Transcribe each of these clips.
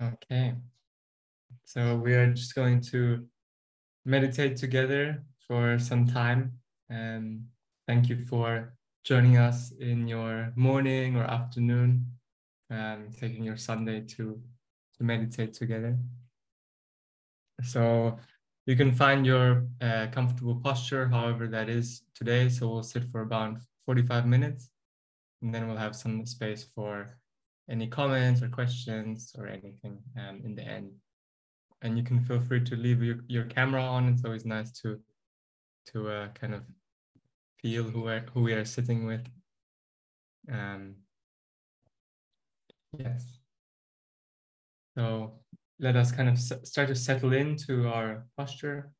Okay, so we are just going to meditate together for some time. And thank you for joining us in your morning or afternoon, taking your Sunday to meditate together. So you can find your comfortable posture, however that is today. So we'll sit for about 45 minutes, and then we'll have some space for any comments or questions or anything in the end. And you can feel free to leave your camera on. It's always nice to kind of feel who we are sitting with. Yes. So let us kind of start to settle into our posture.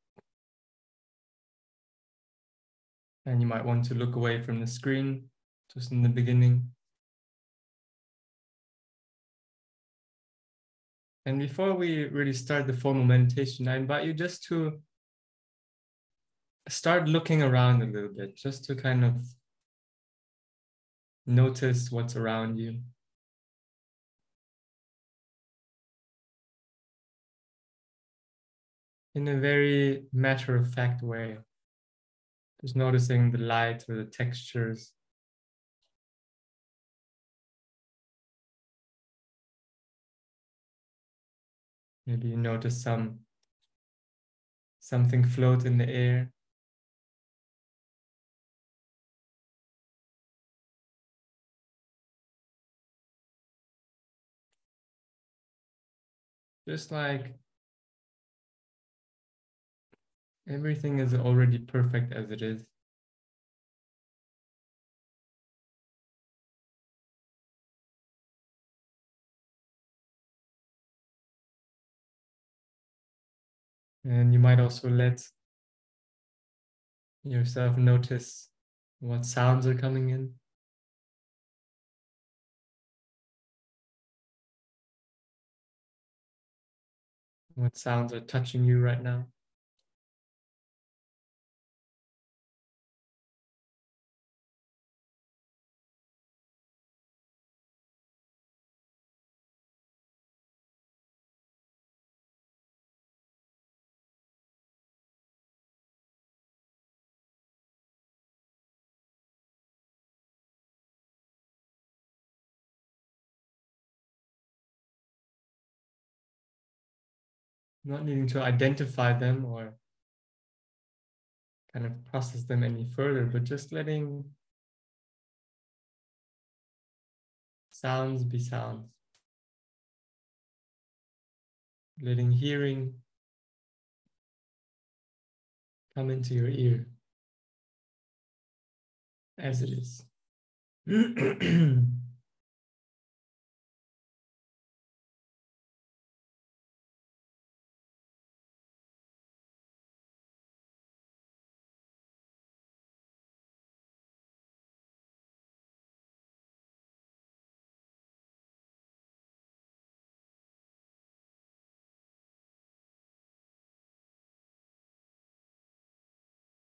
And you might want to look away from the screen just in the beginning. And before we really start the formal meditation, I invite you just to start looking around a little bit, just to kind of notice what's around you. In a very matter-of-fact way. Just noticing the light or the textures. Maybe you notice something float in the air. Just like everything is already perfect as it is. And you might also let yourself notice what sounds are coming in. What sounds are touching you right now. Not needing to identify them or kind of process them any further, but just letting sounds be sounds. Letting hearing come into your ear as it is.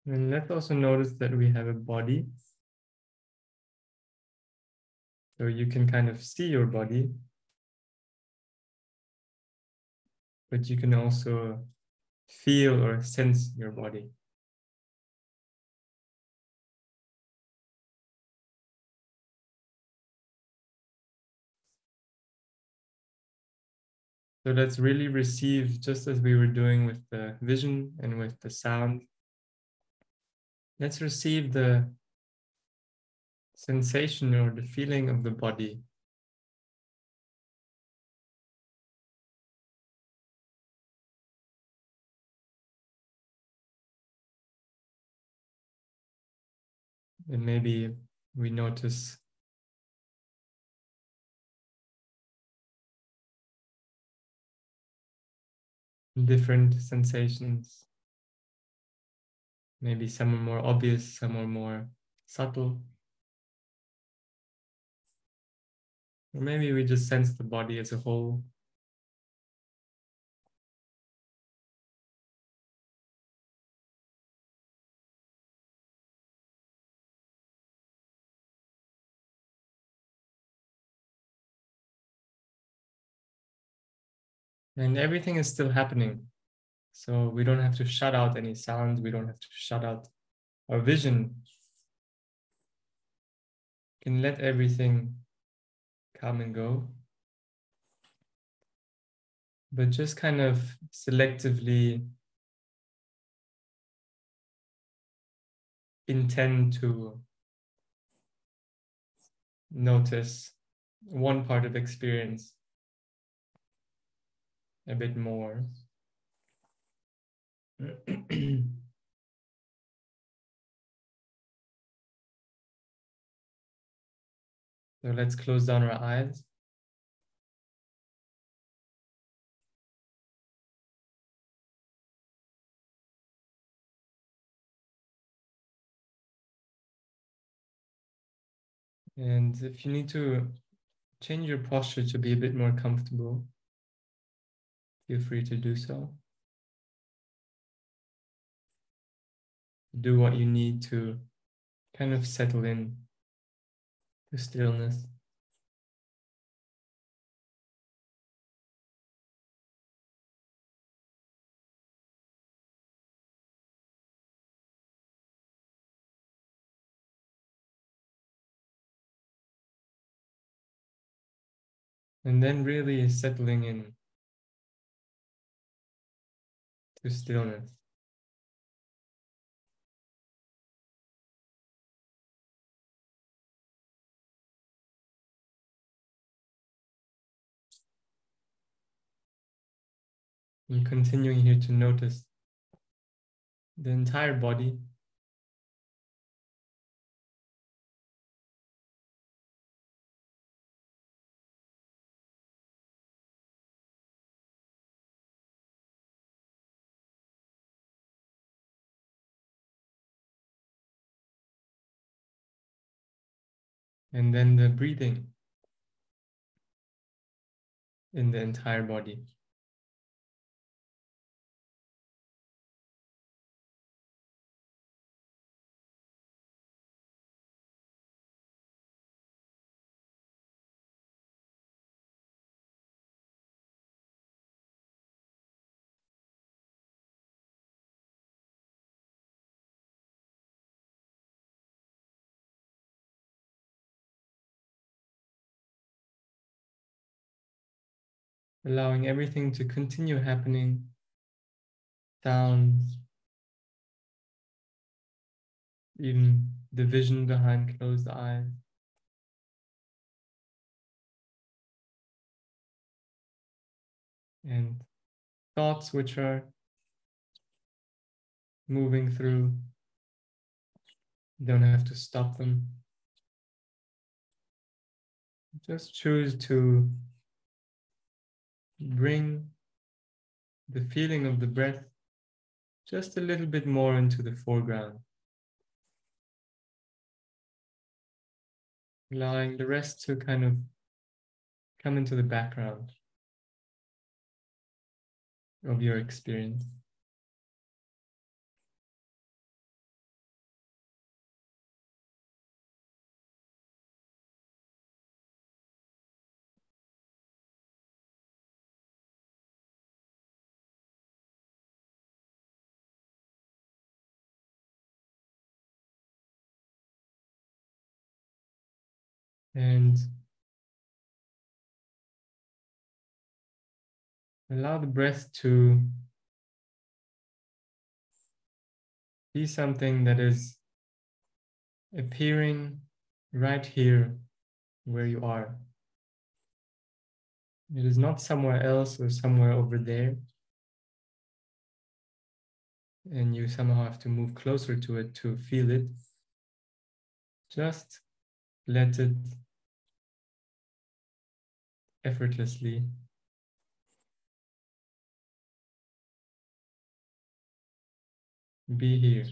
And let's also notice that we have a body. So you can kind of see your body, but you can also feel or sense your body. So let's really receive, just as we were doing with the vision and with the sound. Let's receive the sensation or the feeling of the body. And maybe we notice different sensations. Maybe some are more obvious, some are more subtle. Or maybe we just sense the body as a whole. And everything is still happening. So we don't have to shut out any sounds. We don't have to shut out our vision. We can let everything come and go, but just kind of selectively intend to notice one part of experience a bit more. So let's close down our eyes. And if you need to change your posture to be a bit more comfortable, feel free to do so. Do what you need to kind of settle in to stillness. And then really settling in to stillness. And continuing here to notice the entire body. And then the breathing in the entire body. Allowing everything to continue happening. Sounds, even the vision behind closed eyes. And thoughts which are moving through. You don't have to stop them. Just choose to bring the feeling of the breath just a little bit more into the foreground, allowing the rest to kind of come into the background of your experience. And allow the breath to be something that is appearing right here where you are. It is not somewhere else or somewhere over there, and you somehow have to move closer to it to feel it. Just let it effortlessly be here.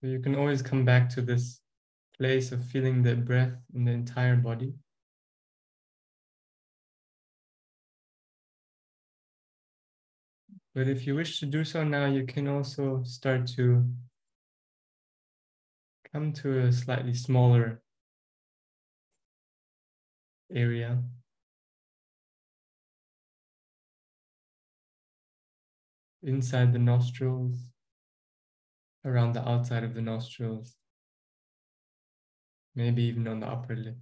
So you can always come back to this place of feeling the breath in the entire body. But if you wish to do so now, you can also start to come to a slightly smaller area. Inside the nostrils, around the outside of the nostrils, maybe even on the upper lip.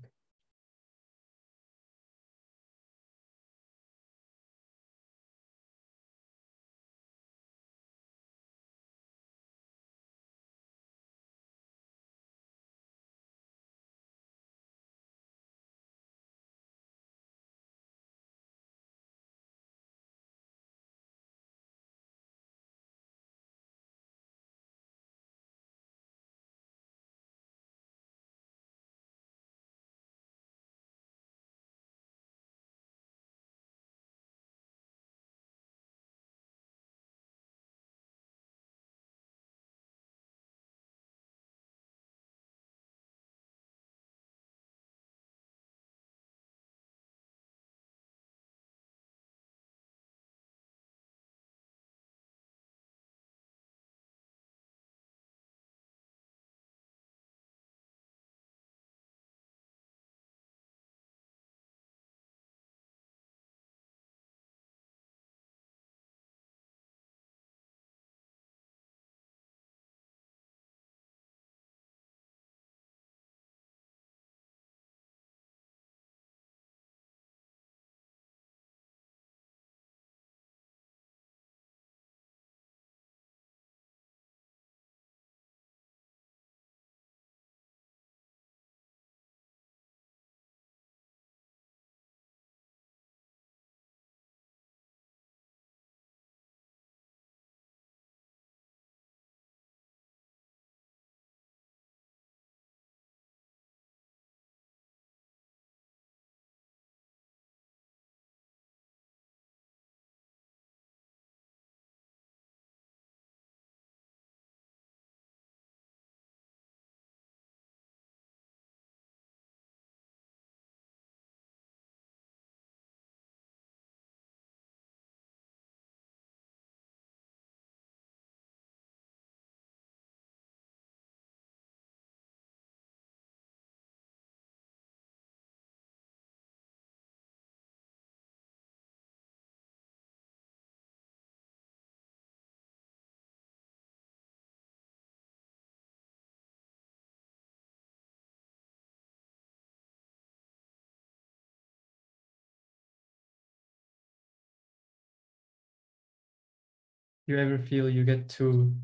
You ever feel you get too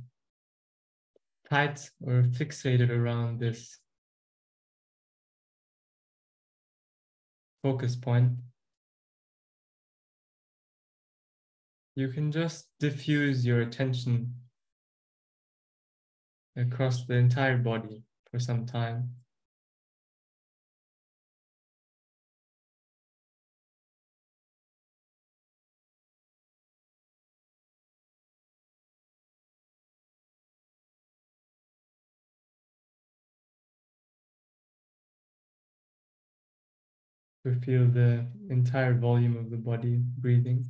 tight or fixated around this focus point? You can just diffuse your attention across the entire body for some time. To feel the entire volume of the body breathing.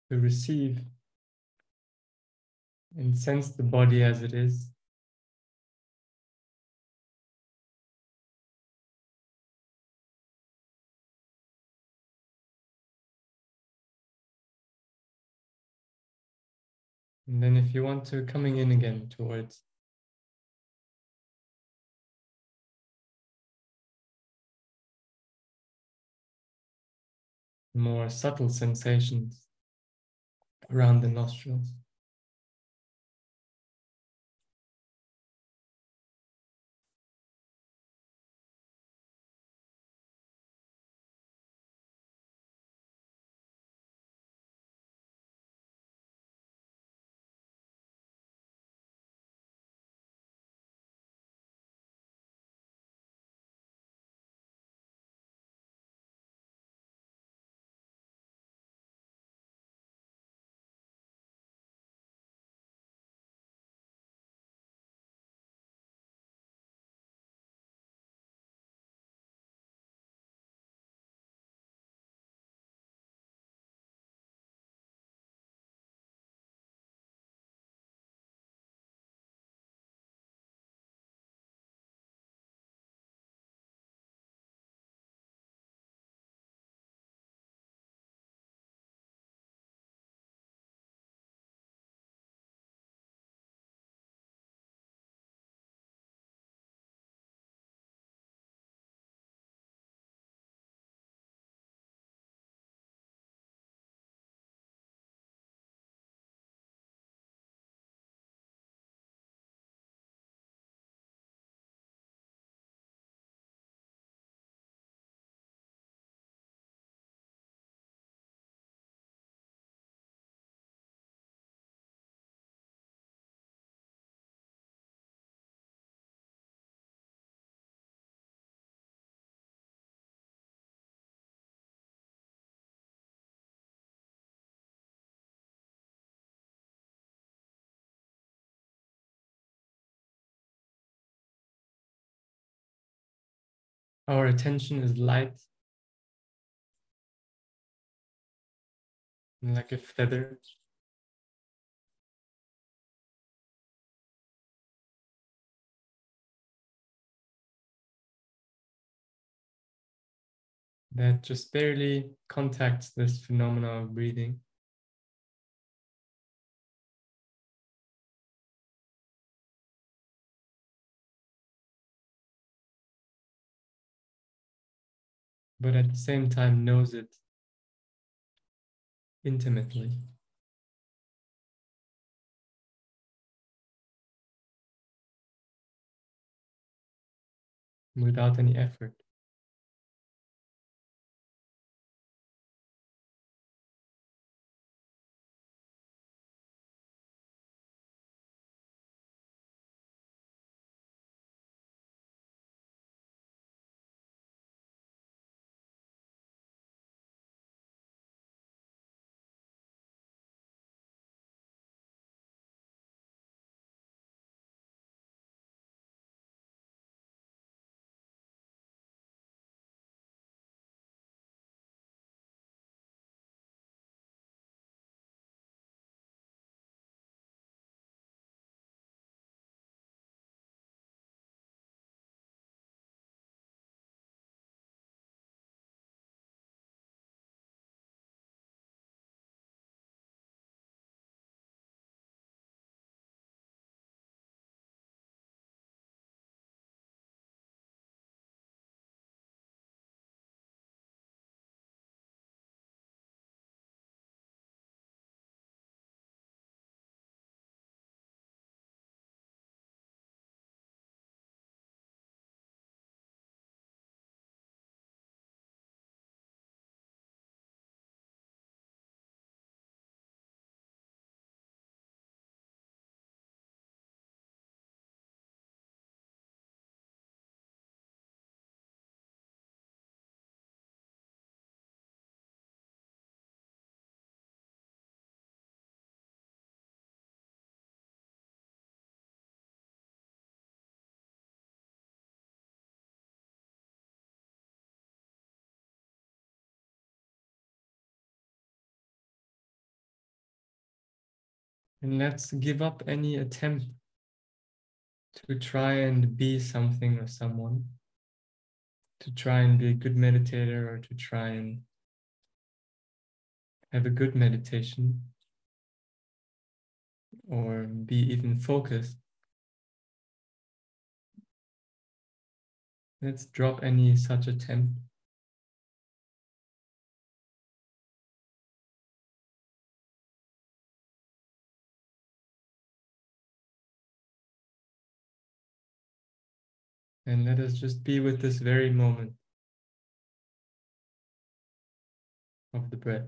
To receive and sense the body as it is. And then if you want to, coming in again towards more subtle sensations around the nostrils. our attention is light, like a feather. That just barely contacts this phenomena of breathing. But at the same time knows it intimately, without any effort. And let's give up any attempt to try and be something or someone, to try and be a good meditator or to try and have a good meditation or be even focused. Let's drop any such attempt. And let us just be with this very moment of the breath.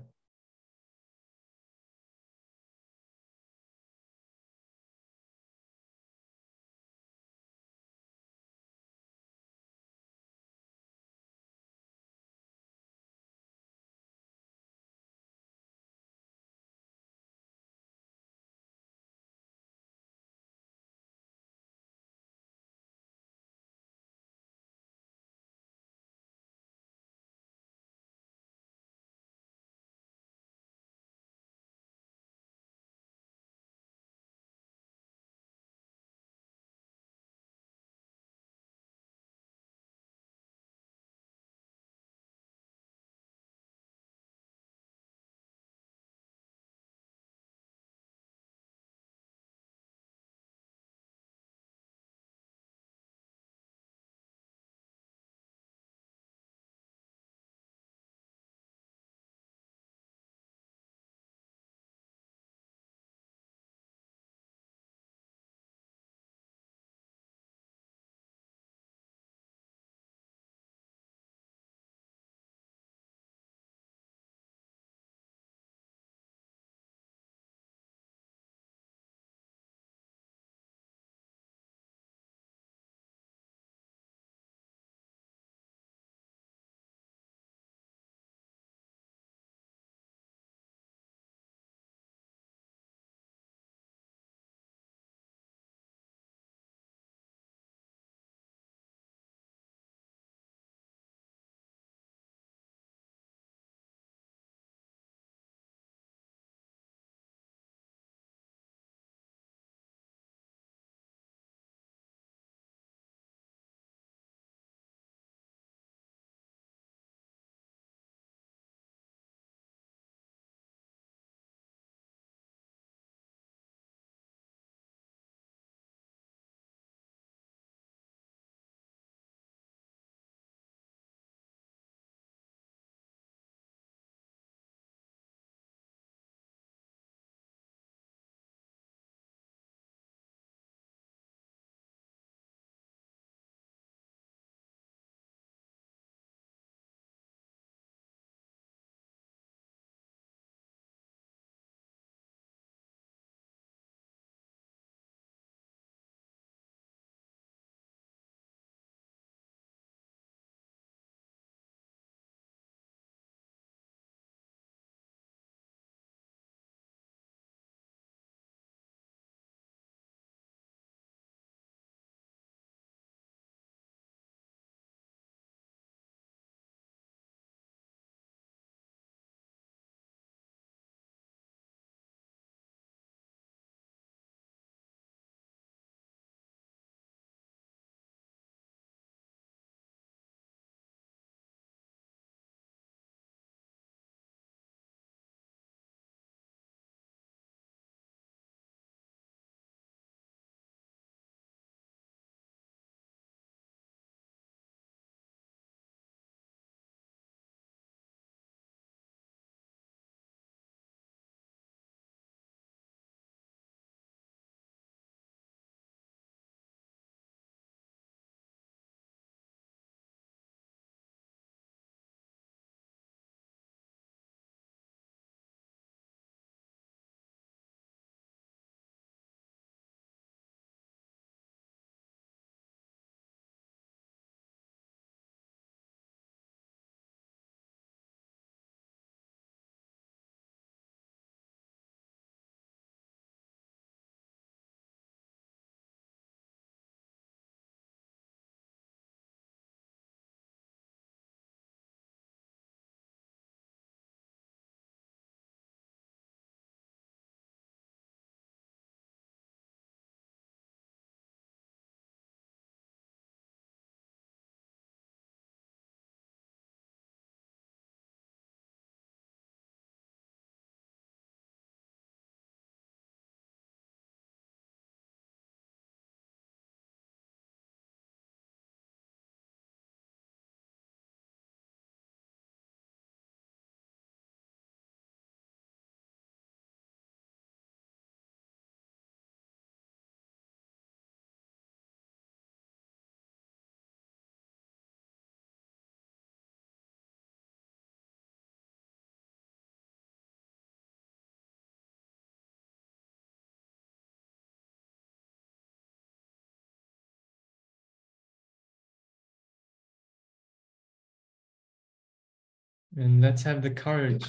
And let's have the courage.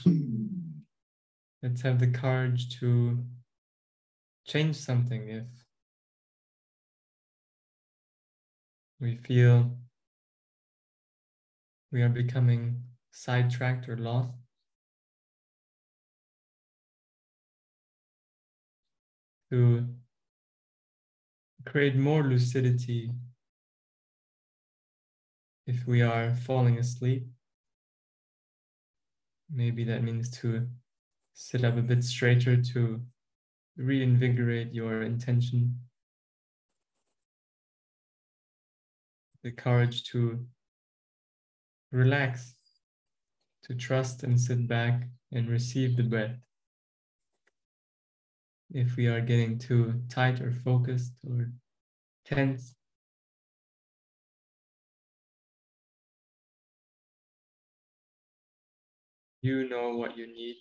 Let's have the courage to change something if we feel we are becoming sidetracked or lost. To create more lucidity if we are falling asleep. Maybe that means to sit up a bit straighter to reinvigorate your intention. The courage to relax, to trust and sit back and receive the breath. If we are getting too tight or focused or tense, you know what you need.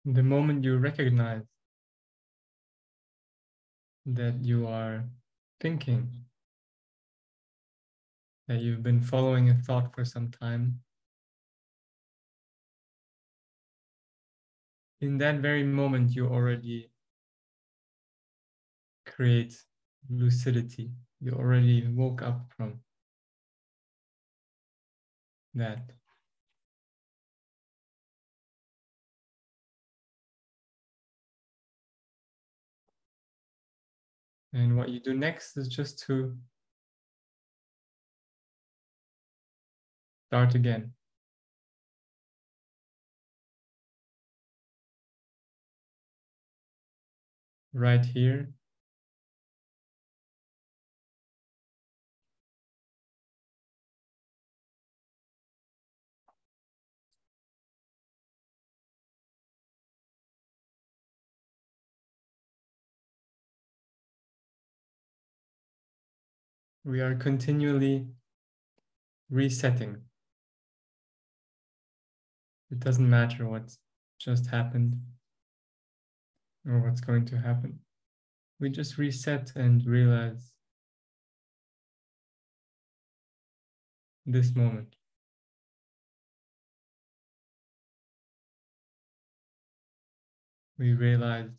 The moment you recognize that you are thinking, that you've been following a thought for some time, in that very moment you already create lucidity. You already woke up from that. And what you do next is just to start again. Right here, we are continually resetting. It doesn't matter what just happened or what's going to happen. We just reset and realize this moment. We realize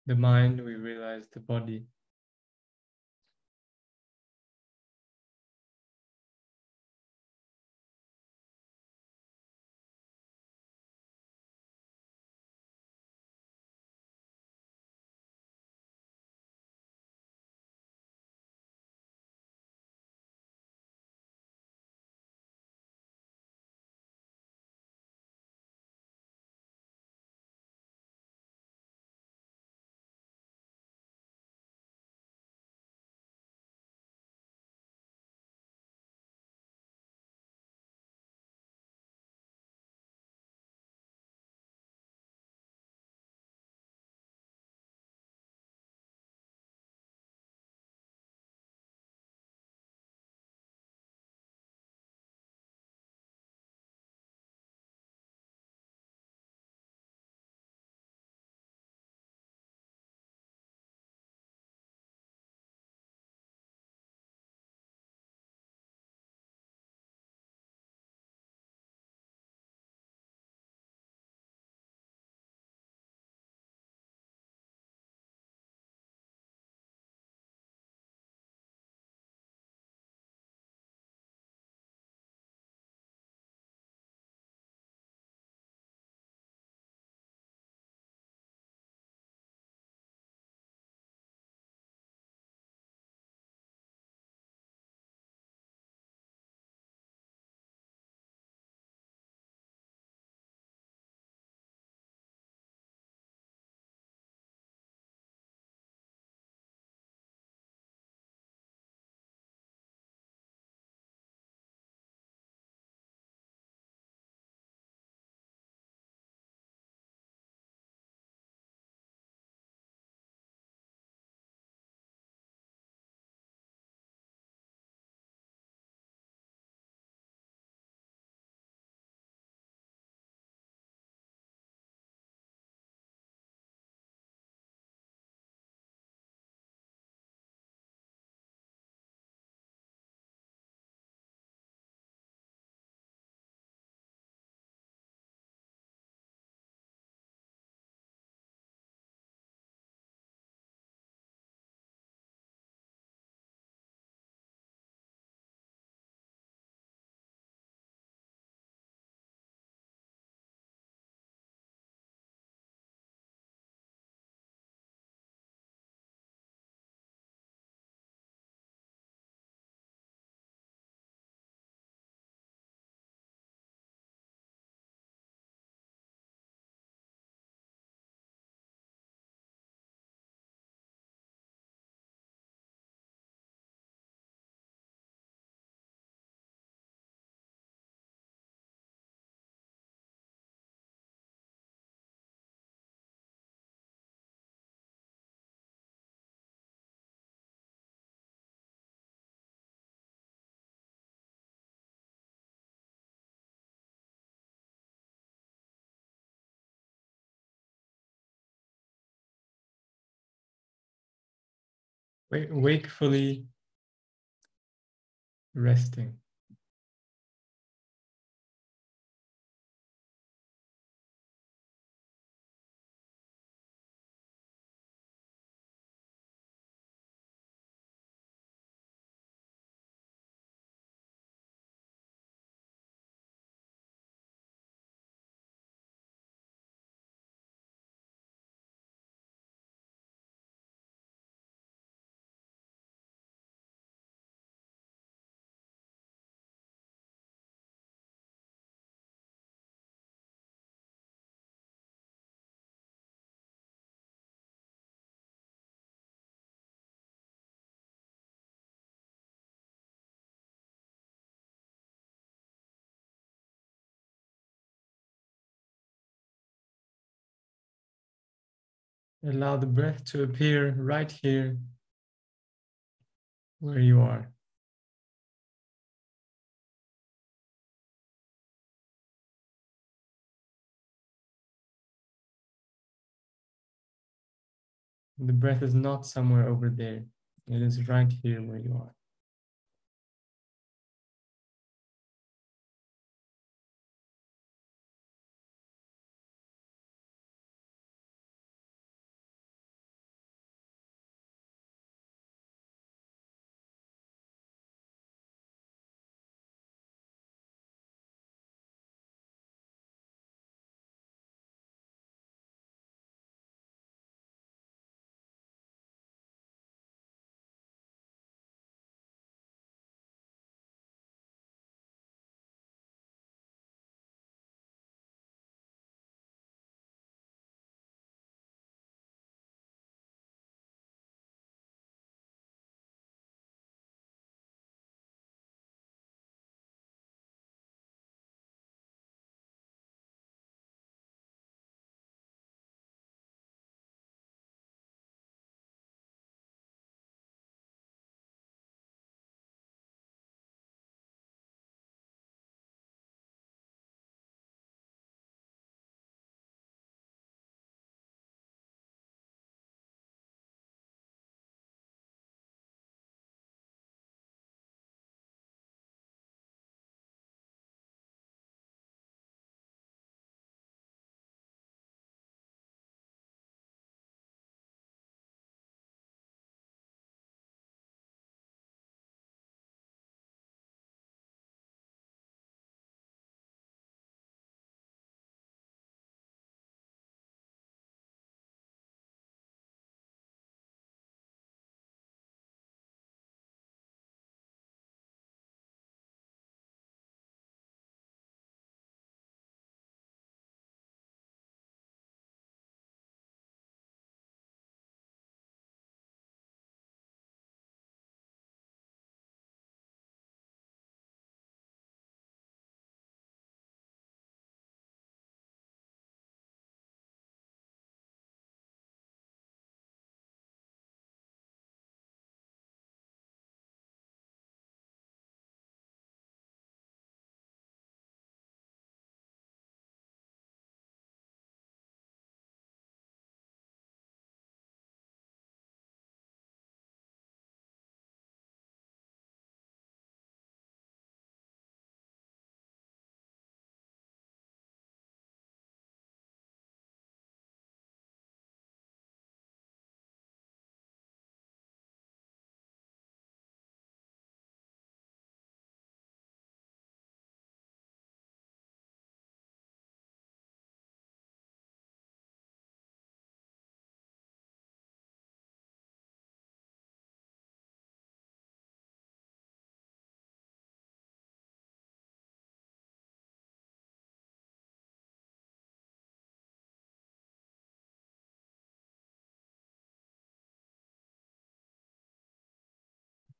the mind, we realize the body. wakefully resting. Allow the breath to appear right here where you are. The breath is not somewhere over there. It is right here where you are.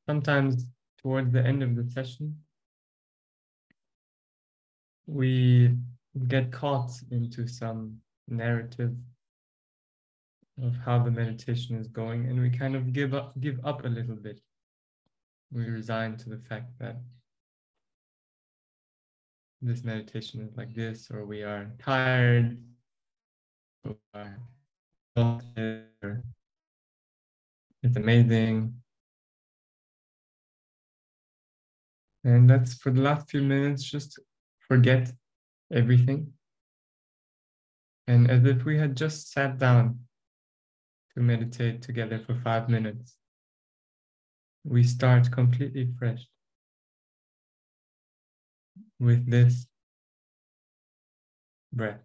Sometimes towards the end of the session, we get caught into some narrative of how the meditation is going, and we kind of give up a little bit. We resign to the fact that this meditation is like this, or we are tired, or exhausted, or it's amazing. And let's, for the last few minutes, just forget everything. And as if we had just sat down to meditate together for 5 minutes, we start completely fresh with this breath.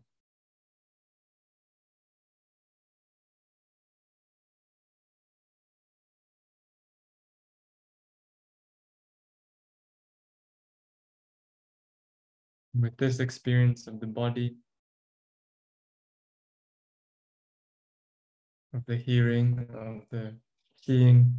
With this experience of the body, of the hearing, of the seeing,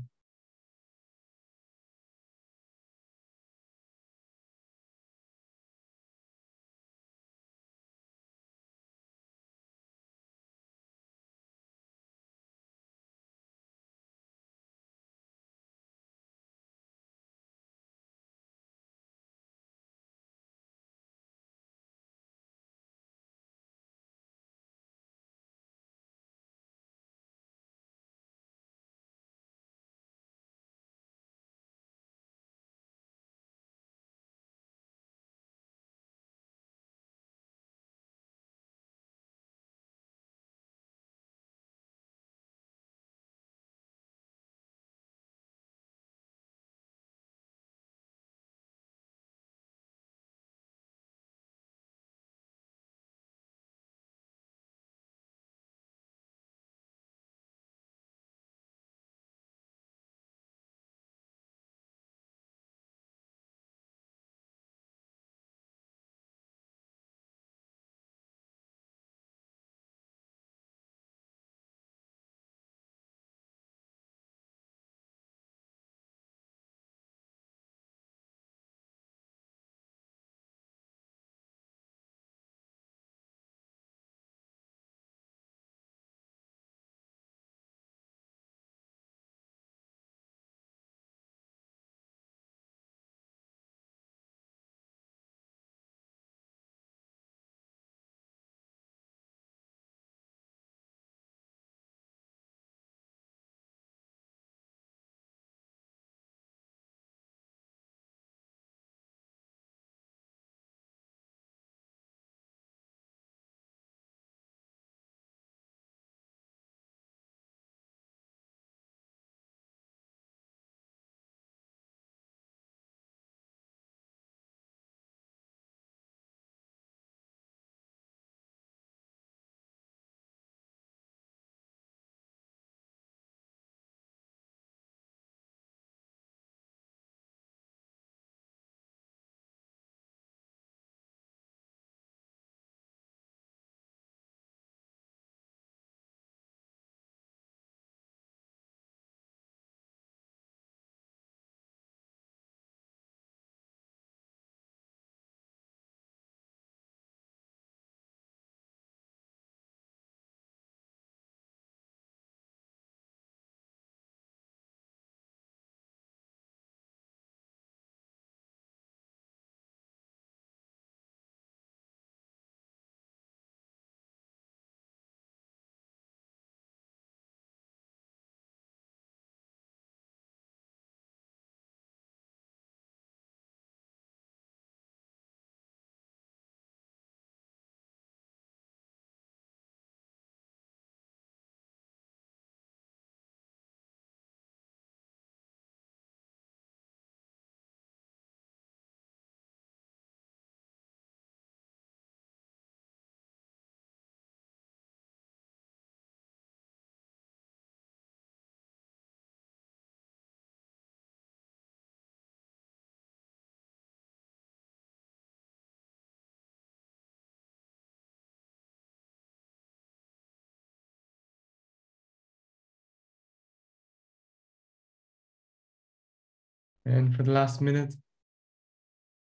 and for the last minute,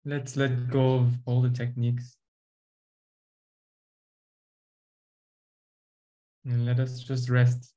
let's let go of all the techniques and let us just rest.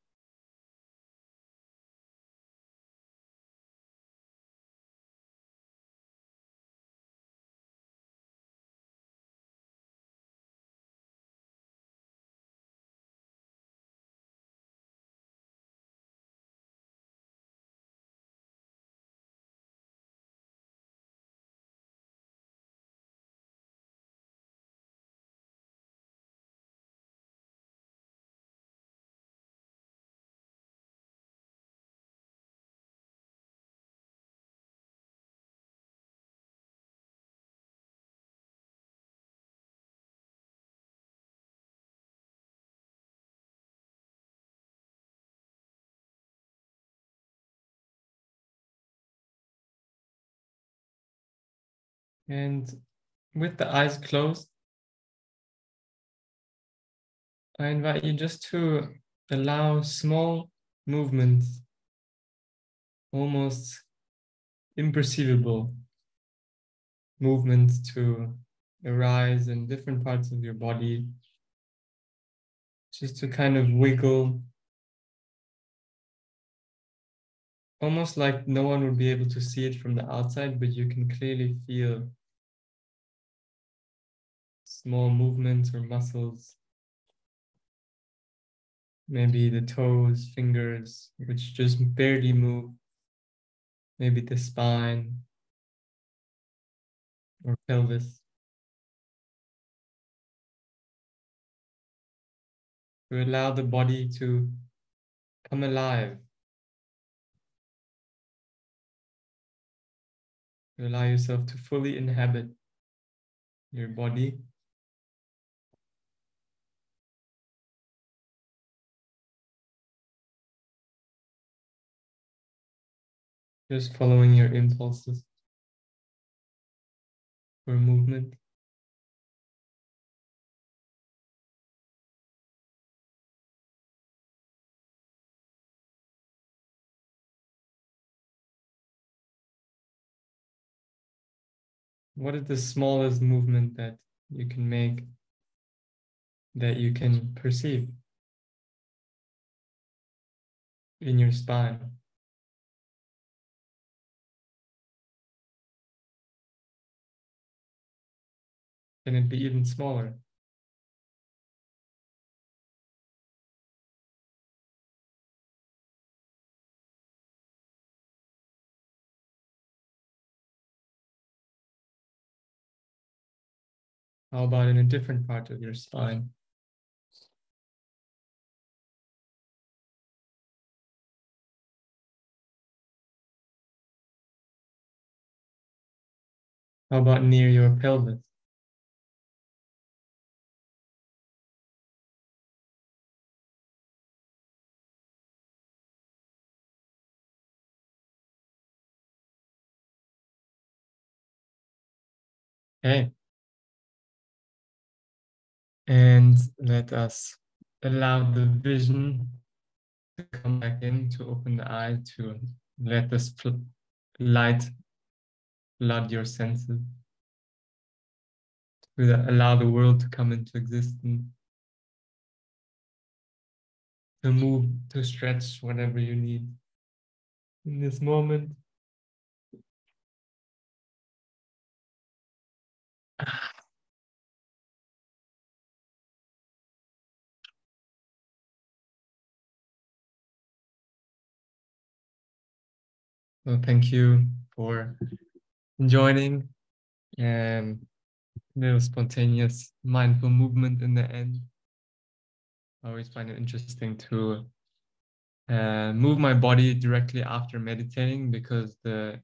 And with the eyes closed, I invite you just to allow small movements, almost imperceivable movements, to arise in different parts of your body, just to kind of wiggle, almost like no one would be able to see it from the outside, but you can clearly feel small movements or muscles, maybe the toes, fingers, which just barely move, maybe the spine or pelvis. To allow the body to come alive, to allow yourself to fully inhabit your body, just following your impulses for movement. What is the smallest movement that you can make, that you can perceive in your spine? Can it be even smaller? How about in a different part of your spine? How about near your pelvis? Okay, and let us allow the vision to come back in, to open the eye, to let this light flood your senses, to allow the world to come into existence, to move, to stretch whatever you need in this moment. So thank you for joining, and little spontaneous mindful movement in the end. I always find it interesting to move my body directly after meditating, because the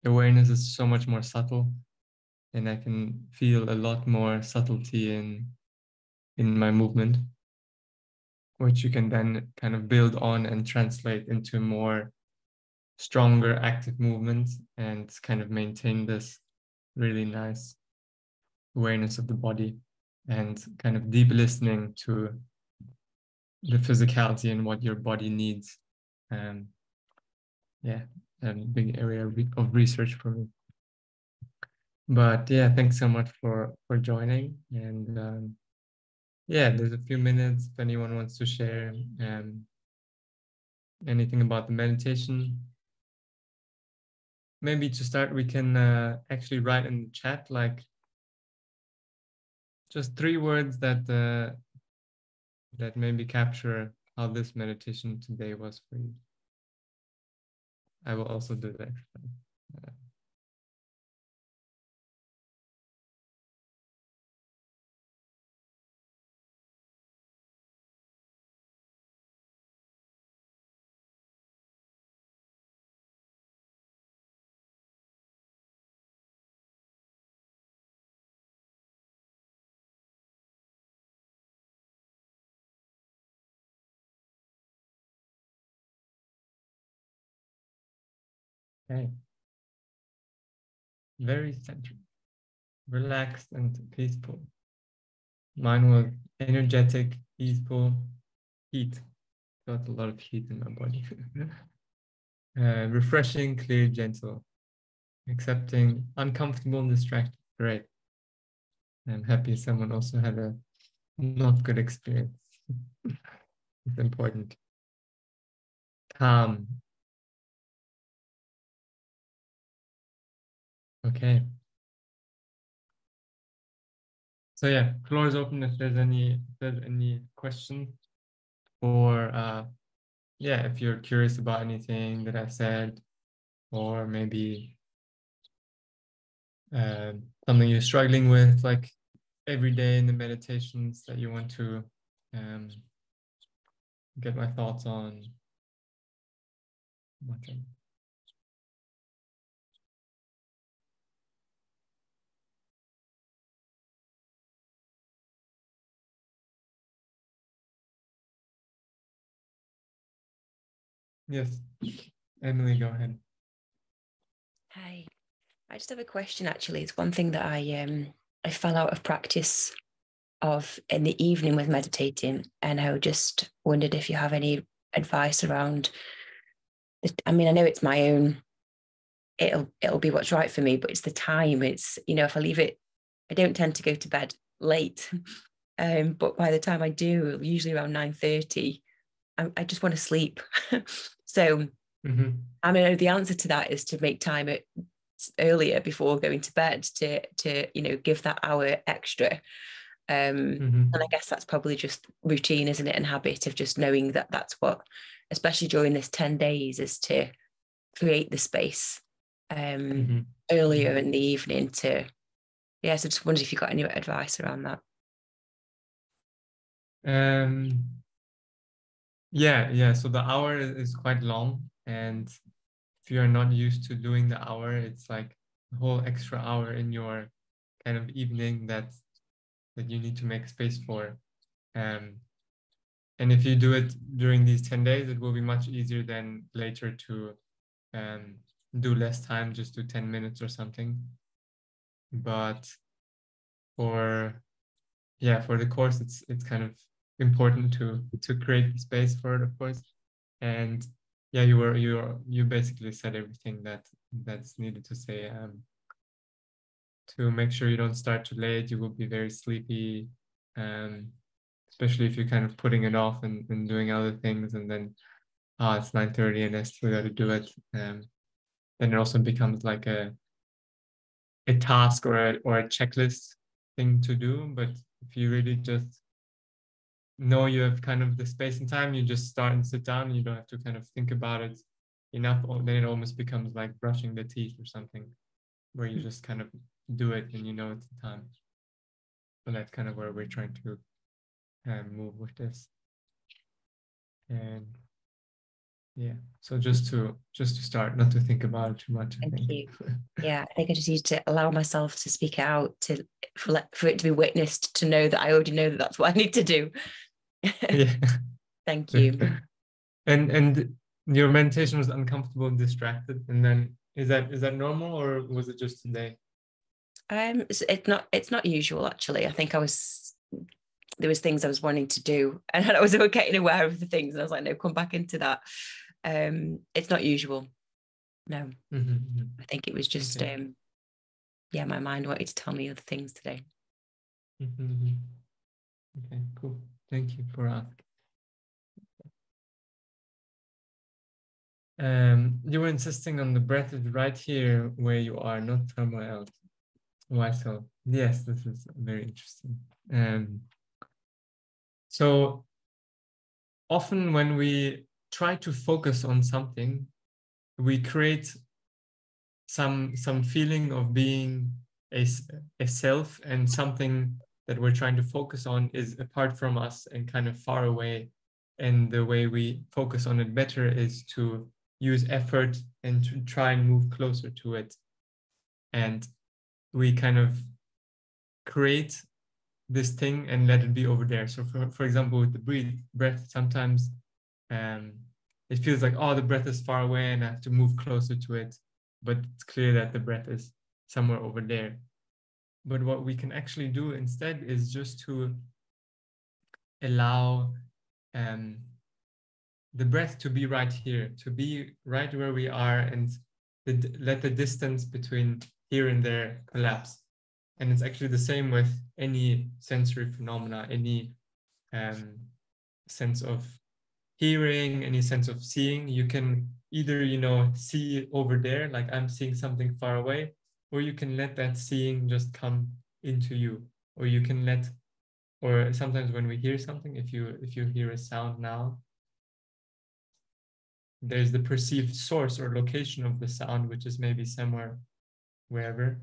awareness is so much more subtle, and I can feel a lot more subtlety in my movement, which you can then kind of build on and translate into more stronger active movements, and kind of maintain this really nice awareness of the body, and kind of deep listening to the physicality and what your body needs. Um, yeah, a big area of research for me. But yeah, thanks so much for joining. And yeah, there's a few minutes if anyone wants to share anything about the meditation. Maybe to start, we can actually write in the chat like just 3 words that maybe capture how this meditation today was for you. I will also do that. Okay. very centered, relaxed and peaceful. Mine was energetic, peaceful, heat. Felt a lot of heat in my body. Refreshing, clear, gentle. Accepting, uncomfortable, and distracted. Great. I'm happy someone also had a not good experience. It's important. Calm. Okay. So yeah, floor is open if there's any question, or yeah, if you're curious about anything that I said, or maybe something you're struggling with, like every day in the meditations that you want to um, get my thoughts on. Okay. Yes, Emily, go ahead. Hi, I just have a question. Actually, it's one thing that I fell out of practice of in the evening with meditating, and I just wondered if you have any advice around. I mean, I know it's my own. It'll be what's right for me, but it's the time. It's, if I leave it, I don't tend to go to bed late, but by the time I do, usually around 9:30, I just want to sleep. So I mean, the answer to that is to make time earlier before going to bed to give that hour extra. And I guess that's probably just routine, isn't it, and habit of just knowing that that's what, especially during this 10 days, is to create the space earlier in the evening to, yeah. So just wondered if you got any advice around that. Yeah. So the hour is quite long, and if you are not used to doing the hour, it's like a whole extra hour in your kind of evening that you need to make space for. And if you do it during these 10 days, it will be much easier than later to do less time, just do 10 minutes or something. But for the course, it's kind of important to create space for it, of course. And yeah, you basically said everything that's needed to say. To make sure you don't start too late, you will be very sleepy, especially if you're kind of putting it off and doing other things, and then it's 9:30 and I still got to do it. Then it also becomes like a task or a checklist thing to do. But if you really just know you have kind of the space and time, you just start and sit down, and you don't have to kind of think about it enough. Then it almost becomes like brushing the teeth or something, where you just kind of do it and you know it's the time. So that's kind of where we're trying to move with this. And yeah, so just to start, not to think about it too much, I think. Thank you. Yeah, I think I just need to allow myself to speak out, for it to be witnessed, to know that I already know that that's what I need to do. Yeah. Thank you. And your meditation was uncomfortable and distracted, and then is that normal, or was it just today? It's not usual, actually. I think there was things I was wanting to do, and I was getting aware of the things, and I was like, no, come back into that. It's not usual. No. I think it was just Okay. yeah, my mind wanted to tell me other things today. Okay, cool. Thank you for asking. You were insisting on the breath is right here where you are, not somewhere else. Why so? Yes, this is very interesting. So often when we try to focus on something, we create some feeling of being a self, and something that we're trying to focus on is apart from us and kind of far away. And the way we focus on it better is to use effort and to try and move closer to it. And we kind of create this thing and let it be over there. So for example, with the breath, sometimes it feels like, oh, the breath is far away and I have to move closer to it. But it's clear that the breath is somewhere over there. But what we can actually do instead is just to allow the breath to be right here, to be right where we are, and let the distance between here and there collapse. And it's actually the same with any sensory phenomena, any sense of hearing, any sense of seeing. You can either, see over there, like I'm seeing something far away, or you can let that seeing just come into you, or you can let, or sometimes when we hear something, if you hear a sound now, there's the perceived source or location of the sound, which is maybe somewhere, wherever.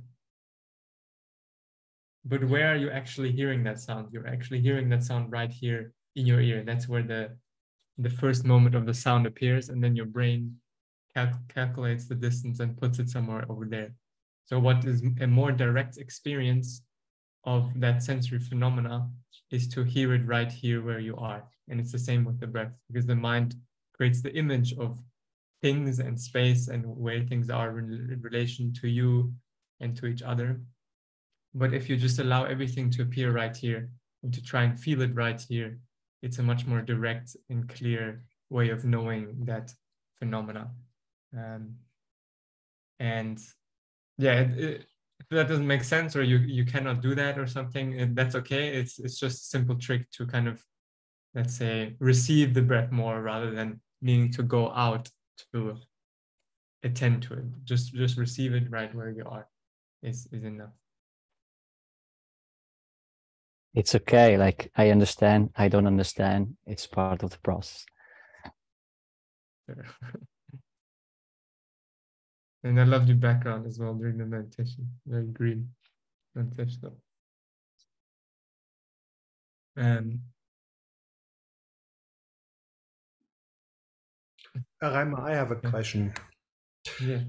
But where are you actually hearing that sound? You're actually hearing that sound right here in your ear. That's where the first moment of the sound appears, and then your brain calculates the distance and puts it somewhere over there. So what is a more direct experience of that sensory phenomena is to hear it right here where you are. And it's the same with the breath, because the mind creates the image of things and space and where things are in relation to you and to each other. But if you just allow everything to appear right here and to try and feel it right here, it's a much more direct and clear way of knowing that phenomena. And yeah, if that doesn't make sense, or you cannot do that or something, that's okay. It's just a simple trick to kind of, let's say, receive the breath more rather than needing to go out to attend to it. Just receive it right where you are is enough. It's okay. Like, I understand, I don't understand. It's part of the process. Sure. And I loved your background as well during the meditation. Very green meditation. Reimer, I have a question. Yeah.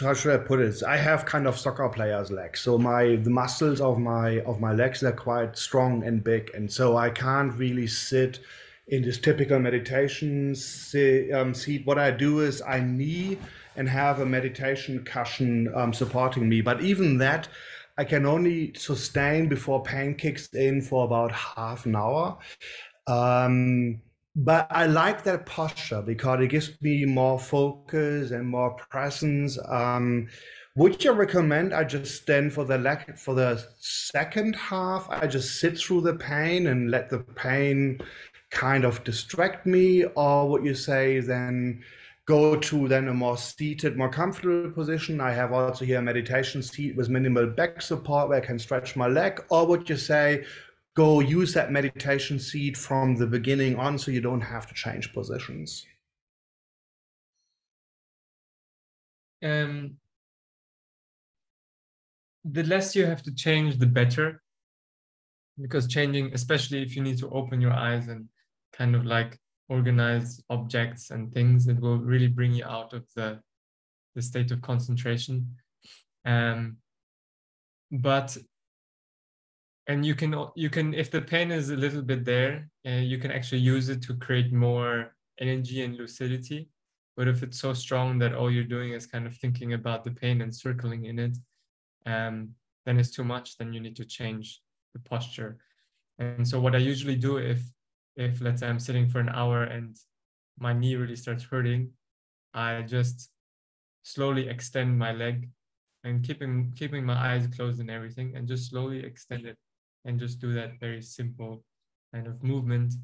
How should I put it? I have kind of soccer player's legs, so the muscles of my legs are quite strong and big, and so I can't really sit in this typical meditation seat. What I do is I knee and have a meditation cushion supporting me, but even that I can only sustain before pain kicks in for about half an hour. But I like that posture because it gives me more focus and more presence. Would you recommend I just stand for the second half? I just sit through the pain and let the pain kind of distract me, or would you say then go to then a more seated, more comfortable position? I have also here a meditation seat with minimal back support where I can stretch my leg, or would you say go use that meditation seat from the beginning on so you don't have to change positions? The less you have to change, the better. Because changing, especially if you need to open your eyes and kind of like organize objects and things, it will really bring you out of the state of concentration. But and you can if the pain is a little bit there, you can actually use it to create more energy and lucidity. But if it's so strong that all you're doing is kind of thinking about the pain and circling in it, then it's too much. Then you need to change the posture. And so what I usually do if let's say I'm sitting for an hour and my knee really starts hurting, I just slowly extend my leg and keeping my eyes closed and everything, and just slowly extend it and just do that very simple kind of movement,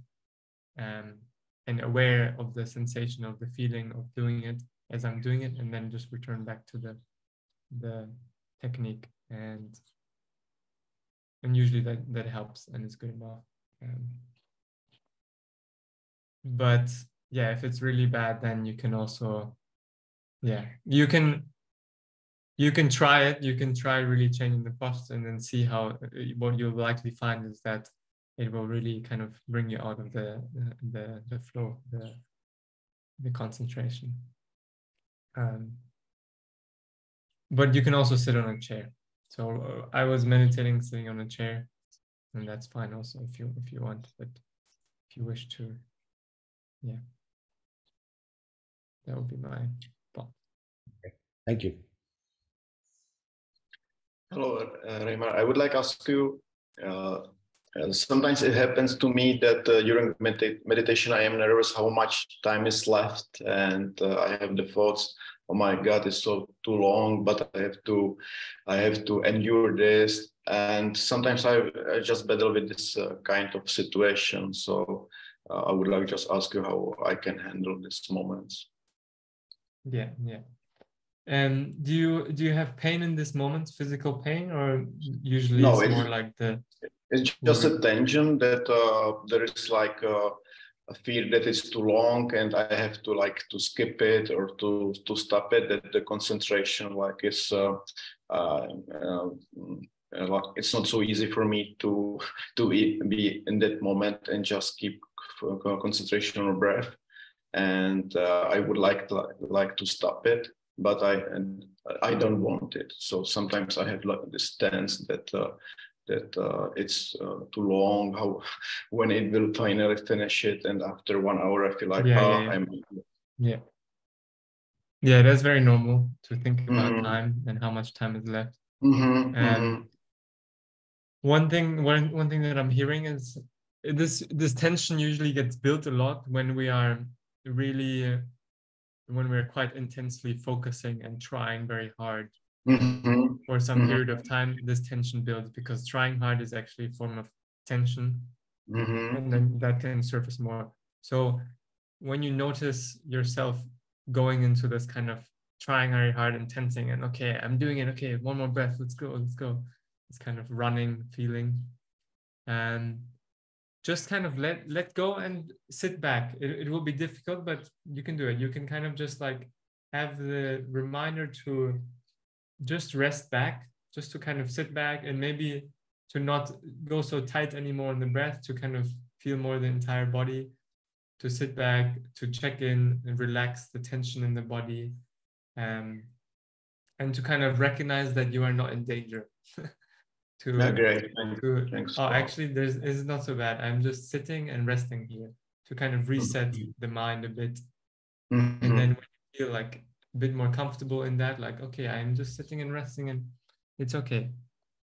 and aware of the sensation of the feeling of doing it as I'm doing it, and then just return back to the technique, and usually that helps and is good enough. But yeah, if it's really bad, then you can also, you can try it. You can try really changing the posture and then see how, what you'll likely find is that it will really kind of bring you out of the flow, the concentration. But you can also sit on a chair. So I was meditating sitting on a chair, and that's fine also if you want, but if you wish to, yeah. That would be my thought. Thank you. Hello, Reimar. I would like to ask you, sometimes it happens to me that during meditation, I am nervous how much time is left. And I have the thoughts, oh my God, it's so too long, but I have to endure this. And sometimes I just battle with this kind of situation. So I would like to just ask you how I can handle these moments. Yeah. And do you have pain in this moment, physical pain, or usually No, it's more like the... It's just a tension that there is like a fear that it's too long and I have to like to skip it or to stop it. That the concentration like is it's not so easy for me to be in that moment and just keep concentration on breath. And I would like to stop it, but I don't want it. So sometimes I have like this stance that it's too long. How when it will finally finish it, and after 1 hour I feel like yeah, that's very normal to think about time and how much time is left. One thing that I'm hearing is this tension usually gets built a lot when we are really when we're quite intensely focusing and trying very hard for some period of time. This tension builds because trying hard is actually a form of tension, and then that can surface more. So when you notice yourself going into this kind of trying very hard and tensing and okay, I'm doing it, okay, one more breath, let's go, this kind of running feeling, and just kind of let go and sit back. It will be difficult, but you can do it. You can kind of just like have the reminder to just rest back, just to kind of sit back and maybe to not go so tight anymore in the breath, to kind of feel more the entire body, to sit back, to check in and relax the tension in the body, and to kind of recognize that you are not in danger. Great. Thanks. Actually, it's not so bad. I'm just sitting and resting here to kind of reset the mind a bit. And then when you feel like a bit more comfortable in that, like, okay, I'm just sitting and resting and it's okay.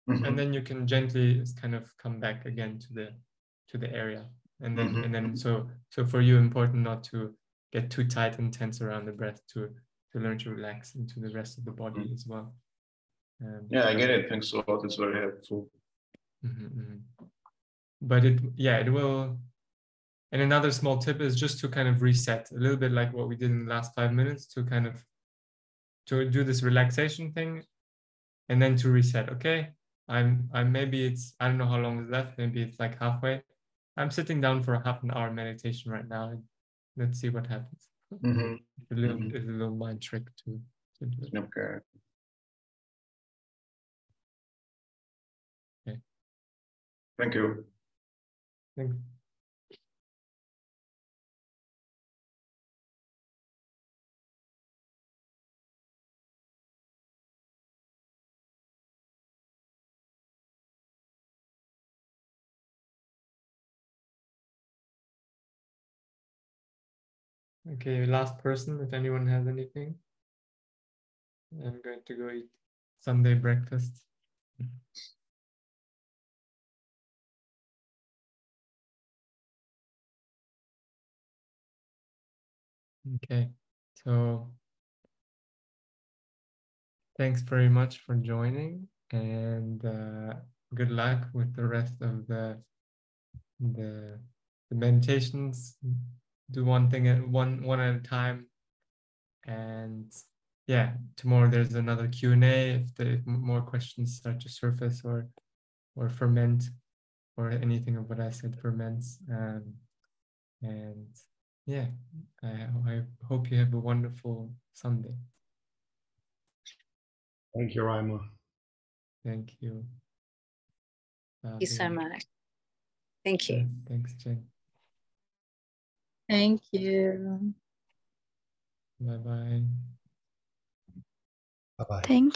And then you can gently kind of come back again to the area. And then so for you, important not to get too tight and tense around the breath, to learn to relax into the rest of the body as well. Yeah, I get it. Thanks a lot. It's very helpful. But it will. And another small tip is just to kind of reset a little bit, like what we did in the last 5 minutes, to kind of to do this relaxation thing, and then to reset. Okay, I'm maybe it's, I don't know how long is left. Maybe it's like halfway. I'm sitting down for a half an hour meditation right now. And let's see what happens. It's a little mind trick to do it. Okay. Thank you. Thanks. Okay, last person, if anyone has anything. I'm going to go eat Sunday breakfast. Okay, so thanks very much for joining, and good luck with the rest of the meditations. Do one thing at one at a time, and yeah, tomorrow there's another Q&A if more questions start to surface or ferment, or anything of what I said ferments. And yeah, I hope you have a wonderful Sunday. Thank you, Reimar. Thank you. Thank you so much. Thank you. Thanks, Jen. Thank you. Bye-bye. Bye-bye. Thank